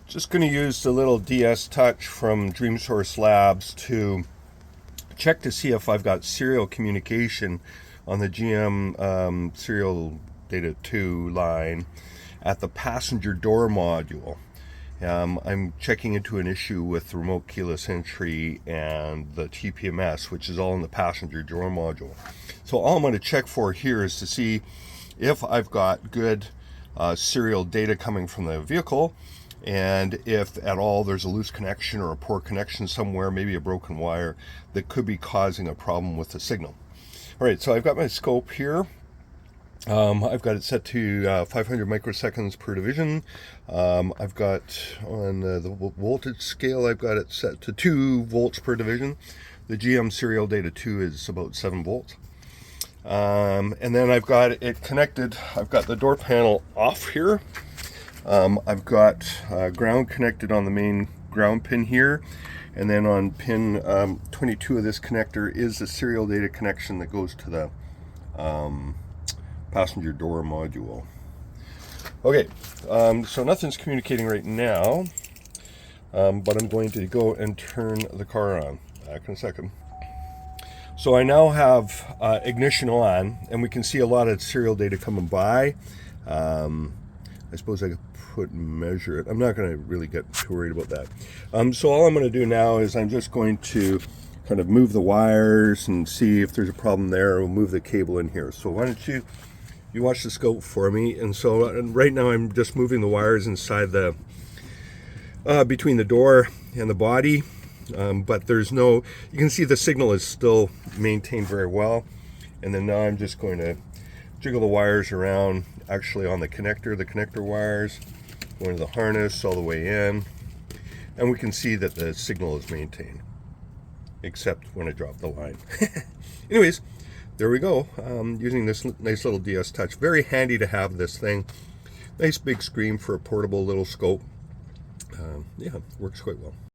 Just going to use the little DS Touch from DreamSource Labs to check to see if I've got serial communication on the GM serial data 2 line at the passenger door module. I'm checking into an issue with the remote keyless entry and the TPMS, which is all in the passenger door module. So all I'm going to check for here is to see if I've got good serial data coming from the vehicle, and if at all there's a loose connection or a poor connection somewhere, maybe a broken wire, that could be causing a problem with the signal. All right, so I've got my scope here. I've got it set to 500 microseconds per division. I've got on the voltage scale, I've got it set to 2 volts per division. The GM serial data 2 is about 7 volts. And then I've got it connected. I've got the door panel off here. I've got ground connected on the main ground pin here, and then on pin 22 of this connector is the serial data connection that goes to the passenger door module. Okay, so nothing's communicating right now, but I'm going to go and turn the car on. Back in a second. So I now have ignition on, and we can see a lot of serial data coming by. I suppose I could put and measure it. I'm not going to really get too worried about that. So all I'm going to do now is I'm just going to kind of move the wires and see if there's a problem there. We'll move the cable in here. So why don't you watch the scope for me? And so right now I'm just moving the wires inside the between the door and the body. But there's no, you can see the signal is still maintained very well. And then now I'm just going to jiggle the wires around, actually on the connector wires, going to the harness all the way in, and we can see that the signal is maintained, except when I drop the line. Anyways, there we go. Using this nice little DS Touch. Very handy to have this thing. Nice big screen for a portable little scope. Yeah, works quite well.